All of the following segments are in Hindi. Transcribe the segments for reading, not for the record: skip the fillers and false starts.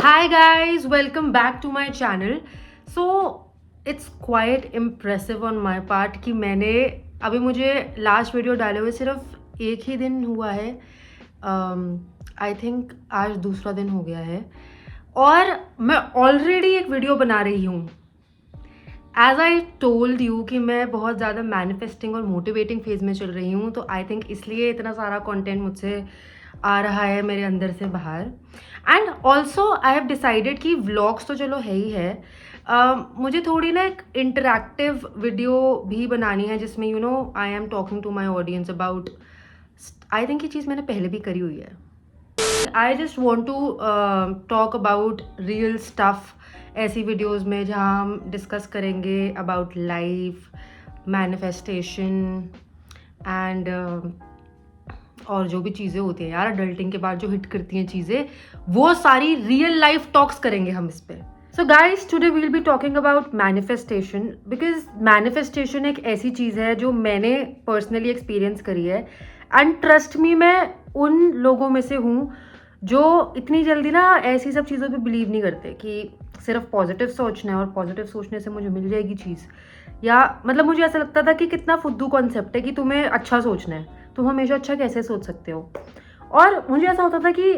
Hi guys, welcome back to my channel. So it's quite impressive on my part कि मैंने अभी मुझे लास्ट वीडियो डाले हुए सिर्फ एक ही दिन हुआ है. आई थिंक आज दूसरा दिन हो गया है और मैं ऑलरेडी एक वीडियो बना रही हूँ. एज आई टोल्ड यू कि मैं बहुत ज़्यादा मैनिफेस्टिंग और मोटिवेटिंग फेज में चल रही हूँ, तो आई थिंक इसलिए इतना सारा कंटेंट मुझसे आ रहा है मेरे अंदर से बाहर. And also I have decided कि व्लॉग्स तो चलो है ही है, मुझे थोड़ी ना एक इंटरैक्टिव वीडियो भी बनानी है जिसमें I am talking to my audience about. I think ये चीज़ मैंने पहले भी करी हुई है. I just want to talk about real stuff ऐसी वीडियोज़ में जहाँ हम डिस्कस करेंगे अबाउट लाइफ, मैनिफेस्टेशन एंड और जो भी चीज़ें होती हैं यार अडल्टिंग के बाद जो हिट करती हैं चीज़ें, वो सारी रियल लाइफ टॉक्स करेंगे हम इस पे. So guys, today we will be talking about manifestation, because manifestation एक ऐसी चीज़ है जो मैंने पर्सनली एक्सपीरियंस करी है. एंड ट्रस्ट मी, मैं उन लोगों में से हूँ जो इतनी जल्दी ना ऐसी सब चीज़ों पे बिलीव नहीं करते कि सिर्फ पॉजिटिव सोचना है और पॉजिटिव सोचने से मुझे मिल जाएगी चीज़. या मतलब मुझे ऐसा लगता था कि कितना फुद्दू कॉन्सेप्ट है कि तुम्हें अच्छा सोचना है, तुम हमेशा अच्छा कैसे सोच सकते हो. और मुझे ऐसा होता था कि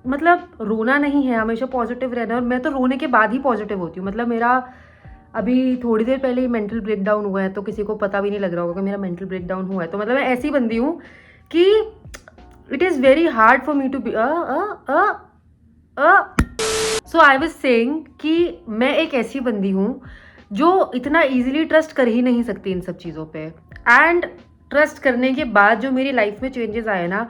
मतलब रोना नहीं है, हमेशा पॉजिटिव रहना है. और मैं तो रोने के बाद ही पॉजिटिव होती हूँ. मतलब मेरा अभी थोड़ी देर पहले ही मेंटल ब्रेकडाउन हुआ है, तो किसी को पता भी नहीं लग रहा होगा कि मेरा मेंटल ब्रेकडाउन हुआ है. तो मतलब मैं ऐसी बंदी हूँ कि it is very hard for me to be so I was saying कि मैं एक ऐसी बंदी हूँ जो इतना इजीली ट्रस्ट कर ही नहीं सकती इन सब चीज़ों पे. एंड ट्रस्ट करने के बाद जो मेरी लाइफ में चेंजेस आए ना,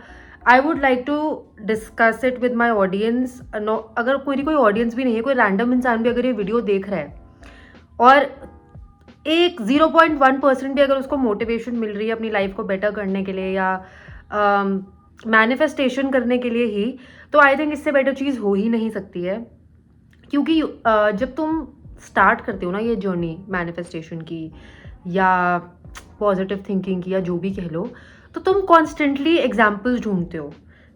I would like to discuss it with my audience. अगर कोई ऑडियंस भी नहीं है, कोई रैंडम इंसान भी अगर ये वीडियो देख रहा है और एक 0.1% भी अगर उसको मोटिवेशन मिल रही है अपनी लाइफ को बेटर करने के लिए या मैनिफेस्टेशन करने के लिए ही, तो आई थिंक इससे बेटर चीज़ हो ही नहीं सकती है. क्योंकि जब तुम स्टार्ट करते हो ना ये जर्नी मैनिफेस्टेशन की या पॉजिटिव थिंकिंग की या जो भी कह लो, तो तुम कॉन्स्टेंटली एग्जाम्पल्स ढूंढते हो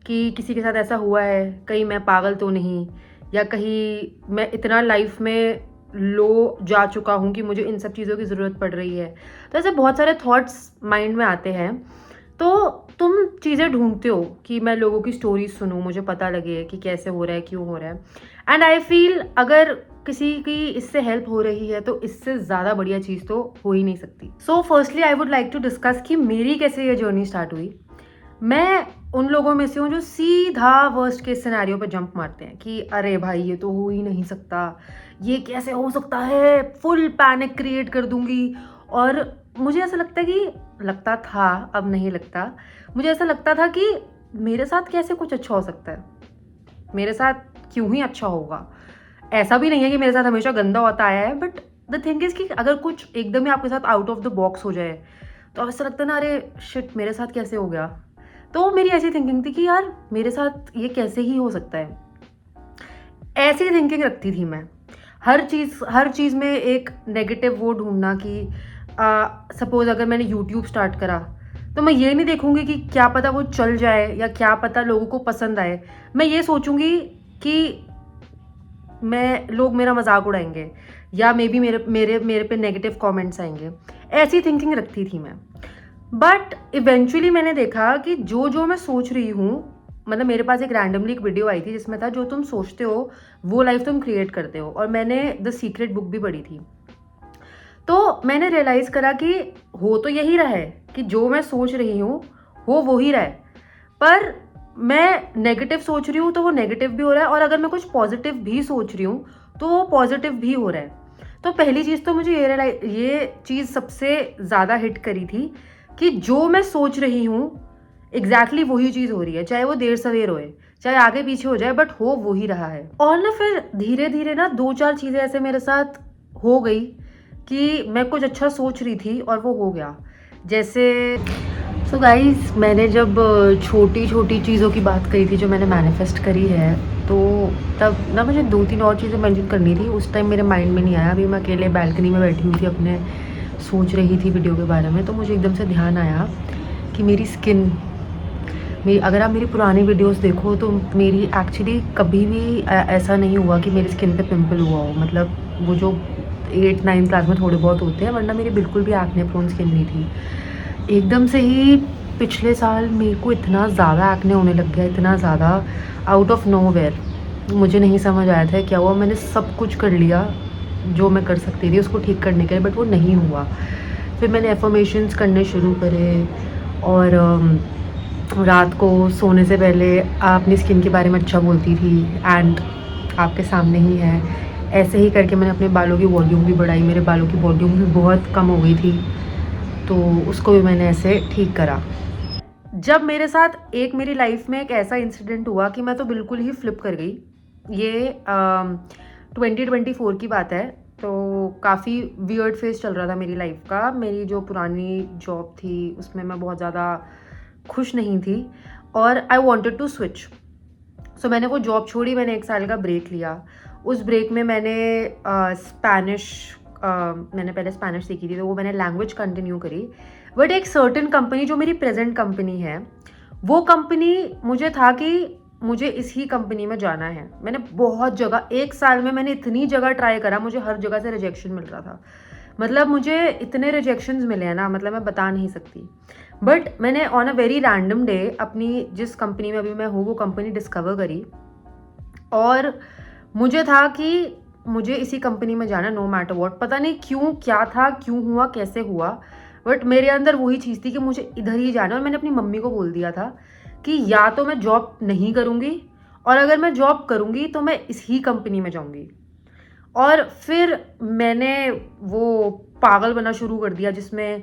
कि किसी के साथ ऐसा हुआ है, कहीं मैं पागल तो नहीं, या कहीं मैं इतना लाइफ में लो जा चुका हूँ कि मुझे इन सब चीज़ों की ज़रूरत पड़ रही है. तो ऐसे बहुत सारे थॉट्स माइंड में आते हैं, तो तुम चीज़ें ढूंढते हो कि मैं लोगों की स्टोरीज सुनूं, मुझे पता लगे कि कैसे हो रहा है, क्यों हो रहा है. एंड आई फील अगर किसी की इससे हेल्प हो रही है तो इससे ज़्यादा बढ़िया चीज़ तो हो ही नहीं सकती. So firstly I would like to discuss कि मेरी कैसे ये जर्नी स्टार्ट हुई. मैं उन लोगों में से हूँ जो सीधा वर्स्ट केस सिनेरियो पे जंप मारते हैं कि अरे भाई ये तो हो ही नहीं सकता, ये कैसे हो सकता है, फुल पैनिक क्रिएट कर दूंगी. और मुझे ऐसा लगता था, अब नहीं लगता, मुझे ऐसा लगता था कि मेरे साथ कैसे कुछ अच्छा हो सकता है, मेरे साथ क्यों ही अच्छा होगा. ऐसा भी नहीं है कि मेरे साथ हमेशा गंदा होता आया है, बट द थिंग इज़ कि अगर कुछ एकदम ही आपके साथ आउट ऑफ द बॉक्स हो जाए तो अब ऐसा लगता है ना, अरे शिट मेरे साथ कैसे हो गया. तो मेरी ऐसी थिंकिंग थी कि यार मेरे साथ ये कैसे ही हो सकता है. ऐसी थिंकिंग रखती थी मैं. हर चीज़ में एक नेगेटिव वो ढूंढना कि सपोज अगर मैंने यूट्यूब स्टार्ट करा तो मैं ये नहीं देखूंगी कि क्या पता वो चल जाए या क्या पता लोगों को पसंद आए. मैं ये सोचूंगी कि लोग मेरा मजाक उड़ाएंगे या मे बी मेरे पे नेगेटिव कमेंट्स आएंगे. ऐसी थिंकिंग रखती थी मैं. बट इवेंचुअली मैंने देखा कि जो मैं सोच रही हूँ, मतलब मेरे पास एक रैंडमली एक वीडियो आई थी जिसमें था जो तुम सोचते हो वो लाइफ तुम क्रिएट करते हो. और मैंने द सीक्रेट बुक भी पढ़ी थी. तो मैंने रियलाइज़ करा कि हो तो यही रहा है कि जो मैं सोच रही हूँ हो वो ही रहा है, पर मैं नेगेटिव सोच रही हूँ तो वो नेगेटिव भी हो रहा है, और अगर मैं कुछ पॉजिटिव भी सोच रही हूँ तो वो पॉजिटिव भी हो रहा है. तो पहली चीज़ तो मुझे ये चीज़ सबसे ज़्यादा हिट करी थी कि जो मैं सोच रही हूँ एग्जैक्टली वही चीज़ हो रही है, चाहे वो देर सवेर होए, चाहे आगे पीछे हो जाए, बट हो वो ही रहा है. और ना फिर धीरे धीरे ना 2-4 चीज़ें ऐसे मेरे साथ हो गई कि मैं कुछ अच्छा सोच रही थी और वो हो गया. जैसे सो गाइस, मैंने जब छोटी छोटी चीज़ों की बात करी थी जो मैंने मैनिफेस्ट करी है, तो तब ना मुझे 2-3 और चीज़ें मेंशन करनी थी. उस टाइम मेरे माइंड में नहीं आया. अभी मैं अकेले बैल्कनी में बैठी हुई थी, अपने सोच रही थी वीडियो के बारे में, तो मुझे एकदम से ध्यान आया कि मेरी स्किन अगर आप मेरी पुरानी वीडियोस देखो तो मेरी एक्चुअली कभी भी ऐसा नहीं हुआ कि मेरी स्किन पे पिंपल हुआ हो। मतलब वो जो 8-9 क्लास में थोड़े बहुत होते हैं, वरना मेरी बिल्कुल भी एक्ने प्रोन स्किन नहीं थी। एकदम से ही पिछले साल मेरे को इतना ज़्यादा एक्ने होने लग गया, इतना ज़्यादा आउट ऑफ नोवेयर। मुझे नहीं समझ आया था क्या हुआ। मैंने सब कुछ कर लिया जो मैं कर सकती थी उसको ठीक करने के लिए, बट वो नहीं हुआ। फिर मैंने एफर्मेशंस करने शुरू करे और रात को सोने से पहले अपनी स्किन के बारे में अच्छा बोलती थी, एंड आपके सामने ही है। ऐसे ही करके मैंने अपने बालों की वॉल्यूम भी बढ़ाई। मेरे बालों की वॉल्यूम भी बहुत कम हो गई थी, तो उसको भी मैंने ऐसे ठीक करा। जब मेरे साथ मेरी लाइफ में एक ऐसा इंसिडेंट हुआ कि मैं तो बिल्कुल ही फ्लिप कर गई। ये 2024 की बात है। तो काफ़ी वियर्ड फेज चल रहा था मेरी लाइफ का। मेरी जो पुरानी जॉब थी उसमें मैं बहुत ज़्यादा खुश नहीं थी और आई वॉन्टेड टू स्विच। सो मैंने वो जॉब छोड़ी, मैंने 1 साल का ब्रेक लिया। उस ब्रेक में मैंने मैंने पहले स्पेनिश सीखी थी, तो वो मैंने लैंग्वेज कंटिन्यू करी। बट एक सर्टेन कंपनी जो मेरी प्रेजेंट कंपनी है, वो कंपनी मुझे था कि मुझे इसी कंपनी में जाना है। मैंने बहुत जगह 1 साल में मैंने इतनी जगह ट्राई करा, मुझे हर जगह से रिजेक्शन मिल रहा था। मतलब मुझे इतने रिजेक्शंस मिले हैं ना, मतलब मैं बता नहीं सकती। बट मैंने on a very random day अपनी जिस कंपनी में अभी मैं हूँ वो कंपनी डिस्कवर करी, और मुझे था कि मुझे इसी कंपनी में जाना नो मैटर वॉट। पता नहीं क्यों, क्या था, क्यों हुआ, कैसे हुआ, बट मेरे अंदर वही चीज़ थी कि मुझे इधर ही जाना। और मैंने अपनी मम्मी को बोल दिया था कि या तो मैं जॉब नहीं करूँगी, और अगर मैं जॉब करूँगी तो मैं इसी कंपनी में जाऊँगी। और फिर मैंने वो पागल बना शुरू कर दिया, जिसमें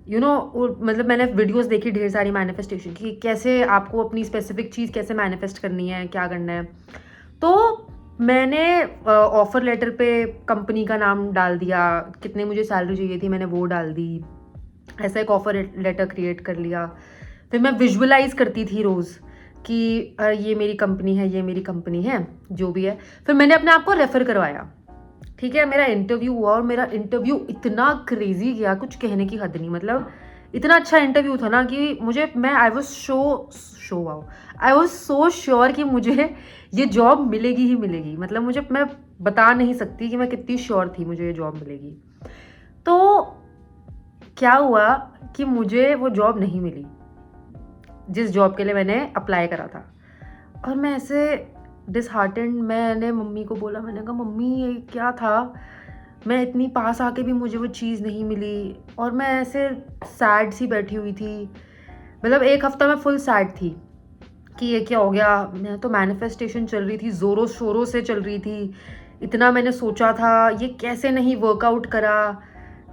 मतलब मैंने वीडियोस देखी ढेर सारी मैनिफेस्टेशन की, कैसे आपको अपनी स्पेसिफिक चीज़ कैसे मैनिफेस्ट करनी है, क्या करना है। तो मैंने ऑफ़र लेटर पे कंपनी का नाम डाल दिया, कितने मुझे सैलरी चाहिए थी मैंने वो डाल दी। ऐसा एक ऑफ़र लेटर क्रिएट कर लिया। फिर मैं विजुअलाइज़ करती थी रोज़ कि ये मेरी कंपनी है, ये मेरी कंपनी है, जो भी है। फिर मैंने अपने आप को रेफ़र करवाया, ठीक है। मेरा इंटरव्यू हुआ और मेरा इंटरव्यू इतना क्रेजी गया, कुछ कहने की हद नहीं। मतलब इतना अच्छा इंटरव्यू था ना कि आई वॉज सो श्योर कि मुझे ये जॉब मिलेगी ही मिलेगी। मतलब मैं बता नहीं सकती कि मैं कितनी श्योर थी मुझे ये जॉब मिलेगी। तो क्या हुआ कि मुझे वो जॉब नहीं मिली जिस जॉब के लिए मैंने अप्लाई करा था। और मैं ऐसे डिसहार्टेंड, मैंने मम्मी को बोला, मैंने कहा मम्मी ये क्या था, मैं इतनी पास आके भी मुझे वो चीज़ नहीं मिली। और मैं ऐसे सैड सी बैठी हुई थी। मतलब 1 हफ्ता मैं फुल सैड थी कि ये क्या हो गया। मैं तो मैनिफेस्टेशन चल रही थी, ज़ोरों शोरों से चल रही थी। इतना मैंने सोचा था, ये कैसे नहीं वर्कआउट करा,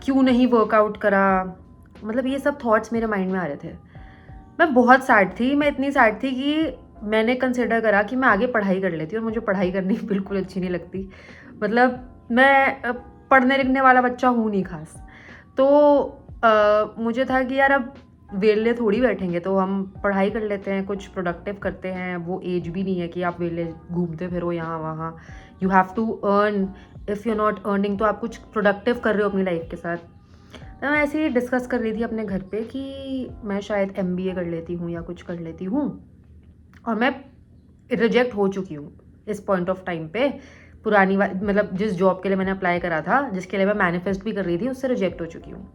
क्यों नहीं वर्कआउट करा। मतलब ये सब थॉट्स मेरे माइंड में आ रहे थे। मैं बहुत सैड थी। मैं इतनी सैड थी कि मैंने कंसिडर करा कि मैं आगे पढ़ाई कर लेती, और मुझे पढ़ाई करनी बिल्कुल अच्छी नहीं लगती। मतलब मैं पढ़ने लिखने वाला बच्चा हूँ नहीं खास। तो मुझे था कि यार अब वेले थोड़ी बैठेंगे, तो हम पढ़ाई कर लेते हैं, कुछ प्रोडक्टिव करते हैं। वो एज भी नहीं है कि आप वेले घूमते फिरो यहाँ वहाँ। You have to earn. If you not earning तो आप कुछ प्रोडक्टिव कर रहे हो अपनी लाइफ के साथ। तो मैं ऐसे ही डिस्कस कर रही थी अपने घर पे कि मैं शायद MBA कर लेती हूँ या कुछ कर लेती हूँ। और मैं रिजेक्ट हो चुकी हूँ इस पॉइंट ऑफ टाइम पे। पुरानी मतलब जिस जॉब के लिए मैंने अप्लाई करा था, जिसके लिए मैं मैनिफेस्ट भी कर रही थी, उससे रिजेक्ट हो चुकी हूँ।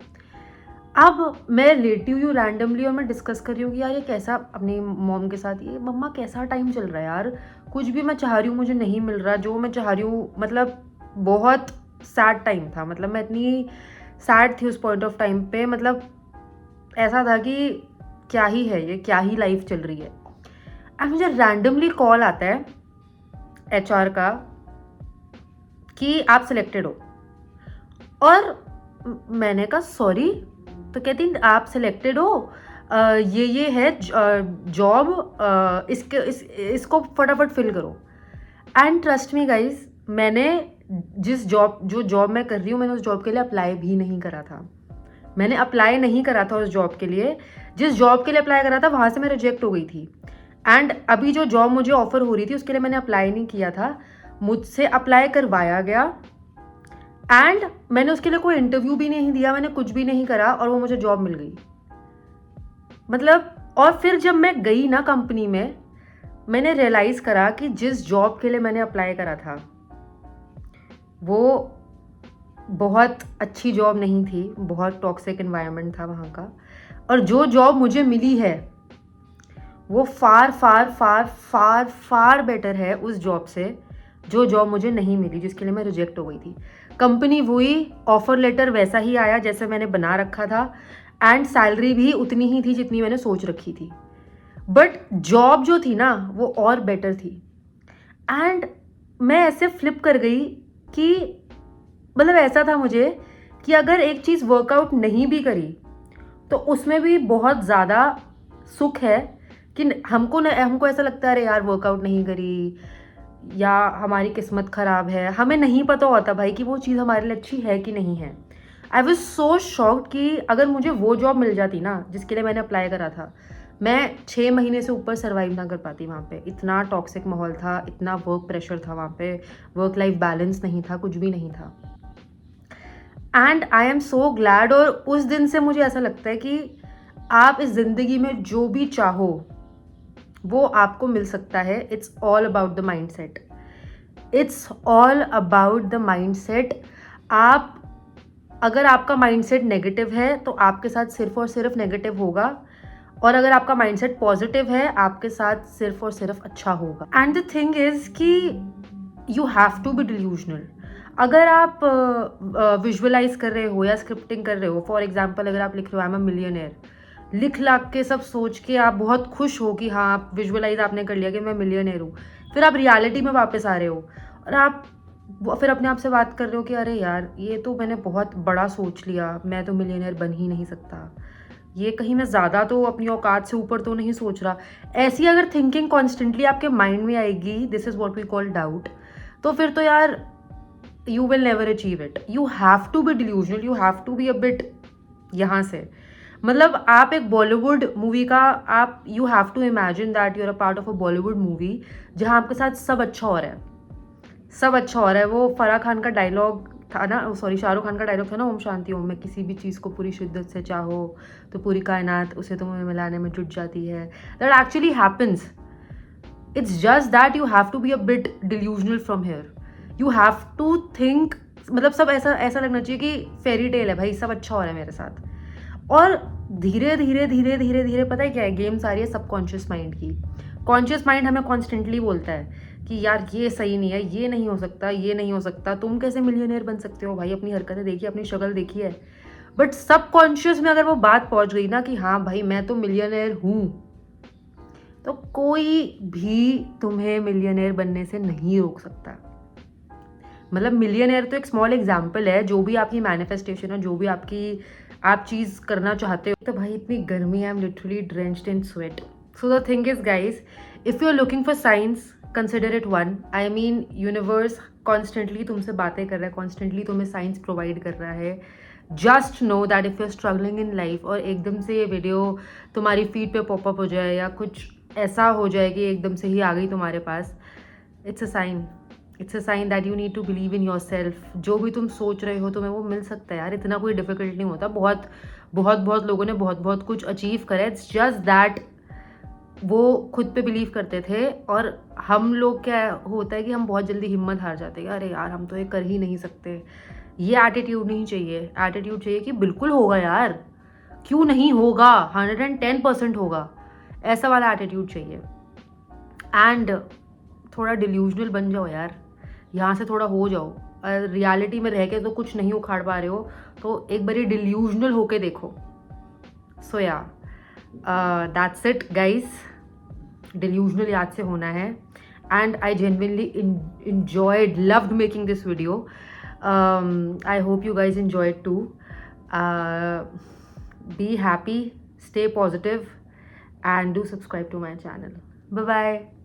अब मैं लेटी हुई हूँ रैंडमली और मैं डिस्कस कर रही हूँ कि यार ये कैसा, अपनी मॉम के साथ, ये मम्मा कैसा टाइम चल रहा है यार, कुछ भी मैं चाह रही हूँ मुझे नहीं मिल रहा जो मैं चाह रही हूँ। मतलब बहुत सैड टाइम था। मतलब मैं इतनी सैड थी उस पॉइंट ऑफ टाइम पे। मतलब ऐसा था कि क्या ही है ये, क्या ही लाइफ चल रही है। एंड मुझे रैंडमली कॉल आता है HR का कि आप सिलेक्टेड हो। और मैंने कहा सॉरी। तो कहती आप सिलेक्टेड हो, ये है जॉब, इसको फटाफट फिल करो। एंड ट्रस्ट मी गाइज, मैंने जो जॉब मैं कर रही हूँ, मैंने उस जॉब के लिए अप्लाई भी नहीं करा था। मैंने अप्लाई नहीं करा था उस जॉब के लिए। जिस जॉब के लिए अप्लाई करा था वहाँ से मैं रिजेक्ट हो गई थी। एंड अभी जो जॉब मुझे ऑफर हो रही थी उसके लिए मैंने अप्लाई नहीं किया था, मुझसे अप्लाई करवाया गया। एंड मैंने उसके लिए कोई इंटरव्यू भी नहीं दिया, मैंने कुछ भी नहीं करा, और वो मुझे जॉब मिल गई। मतलब और फिर जब मैं गई ना कंपनी में, मैंने रियलाइज़ करा कि जिस जॉब के लिए मैंने अप्लाई करा था वो बहुत अच्छी जॉब नहीं थी, बहुत टॉक्सिक एनवायरनमेंट था वहाँ का, और जो जॉब मुझे मिली है वो फार फार फार फार फार बेटर है उस जॉब से जो जॉब मुझे नहीं मिली, जिसके लिए मैं रिजेक्ट हो गई थी। कंपनी वही, ऑफर लेटर वैसा ही आया जैसे मैंने बना रखा था, एंड सैलरी भी उतनी ही थी जितनी मैंने सोच रखी थी, बट जॉब जो थी ना वो और बेटर थी। एंड मैं ऐसे फ्लिप कर गई कि मतलब ऐसा था मुझे कि अगर एक चीज़ वर्कआउट नहीं भी करी तो उसमें भी बहुत ज़्यादा सुख है कि हमको ऐसा लगता है अरे यार वर्कआउट नहीं करी या हमारी किस्मत ख़राब है, हमें नहीं पता होता भाई कि वो चीज़ हमारे लिए अच्छी है कि नहीं है। आई वॉज सो शॉक्ड कि अगर मुझे वो जॉब मिल जाती ना जिसके लिए मैंने अप्लाई करा था, मैं 6 महीने से ऊपर सर्वाइव ना कर पाती वहाँ पे। इतना टॉक्सिक माहौल था, इतना वर्क प्रेशर था वहाँ पे, वर्क लाइफ बैलेंस नहीं था, कुछ भी नहीं था। And I am so glad, और उस दिन से मुझे ऐसा लगता है कि आप इस ज़िंदगी में जो भी चाहो वो आपको मिल सकता है। It's all about the mind set, it's all about the mind set. आप अगर आपका माइंडसेट नेगेटिव है तो आपके साथ सिर्फ और सिर्फ नेगेटिव होगा, और अगर आपका माइंडसेट पॉजिटिव है आपके साथ सिर्फ और सिर्फ अच्छा होगा। एंड द थिंग इज़ कि you have to be delusional. अगर आप विजुअलाइज कर रहे हो या स्क्रिप्टिंग कर रहे हो, फॉर एग्जाम्पल अगर आप लिख रहे हो आई एम अ मिलियनेयर, लिख लाख के सब सोच के आप बहुत खुश हो कि हाँ आप विजुअलाइज आपने कर लिया कि मैं मिलियनेयर हूँ, फिर आप रियलिटी में वापस आ रहे हो और आप फिर अपने आप से बात कर रहे हो कि अरे यार ये तो मैंने बहुत बड़ा सोच लिया, मैं तो मिलियनेयर बन ही नहीं सकता, ये कहीं मैं ज़्यादा तो अपनी औकात से ऊपर तो नहीं सोच रहा। ऐसी अगर थिंकिंग कॉन्स्टेंटली आपके माइंड में आएगी, this is what we call doubt, तो फिर तो यार you will never achieve it. You have to be delusional, you have to be a bit यहाँ से, मतलब आप एक बॉलीवुड मूवी का आप you have to imagine that you are a part of a Bollywood movie जहाँ आपके साथ सब अच्छा हो रहा है, सब अच्छा हो रहा है। वो फराह खान का डायलॉग था ना, सॉरी शाहरुख खान का डायलॉग था ना, ओम शांति ओम में, किसी भी चीज़ को पूरी शिद्दत से चाहो तो पूरी कायनात उसे तुम्हें मिलाने में जुट जाती है। That actually happens, it's just that you have to be a bit delusional from here. You have to think, मतलब सब ऐसा ऐसा लगना चाहिए कि फेरी टेल है भाई, सब अच्छा हो रहा है मेरे साथ। और धीरे धीरे धीरे धीरे धीरे पता है क्या है, गेम सारी है सबकॉन्शियस माइंड की। कॉन्शियस माइंड हमें कॉन्स्टेंटली बोलता है कि यार ये सही नहीं है, ये नहीं हो सकता, ये नहीं हो सकता, तुम कैसे मिलियनेयर बन सकते हो भाई, अपनी हरकतें देखिए, अपनी शक्ल देखी है। बट सबकॉन्शियस में अगर वो बात पहुंच गई ना कि हाँ भाई मैं तो मिलियनेयर हूँ, तो कोई भी तुम्हें मिलियनेयर बनने से नहीं रोक सकता। मतलब मिलियनेयर तो एक स्मॉल एग्जाम्पल है, जो भी आपकी मैनिफेस्टेशन है, जो भी आपकी आप चीज़ करना चाहते हो। तो भाई इतनी गर्मी है, I am literally drenched in sweat. So the thing is guys, if you are looking for science, consider it one. I mean universe constantly तुमसे बातें कर रहा है, कॉन्स्टेंटली तुम्हें साइंस प्रोवाइड कर रहा है। Just know that if you are struggling in life और एकदम से ये वीडियो तुम्हारी फीड पे पॉपअप हो जाए या कुछ ऐसा हो जाए कि एकदम से ही आ गई तुम्हारे पास, it's a sign, it's a sign that you need to believe in yourself. जो भी तुम सोच रहे हो तुम्हें वो मिल सकता है यार, इतना कोई डिफिकल्ट नहीं होता। बहुत बहुत बहुत लोगों ने बहुत बहुत कुछ अचीव करा, इट्स जस्ट दैट वो खुद पे बिलीव करते थे। और हम लोग क्या होता है कि हम बहुत जल्दी हिम्मत हार जाते हैं, अरे यार हम तो ये कर ही नहीं सकते। ये एटीट्यूड नहीं चाहिए, एटीट्यूड चाहिए कि बिल्कुल होगा यार, क्यों नहीं होगा, 110% होगा, ऐसा वाला एटीट्यूड चाहिए। एंड थोड़ा डिल्यूजनल बन जाओ यार, यहाँ से थोड़ा हो जाओ। रियलिटी में रह के तो कुछ नहीं उखाड़ पा रहे हो, तो एक बारी डिल्यूजनल होके देखो। सो या दैट्स इट गाइज, डिल्यूजनल याद से होना है। And I genuinely enjoyed, loved making this video. I hope you guys enjoyed too. Be happy, stay positive, and do subscribe to my channel. Bye bye.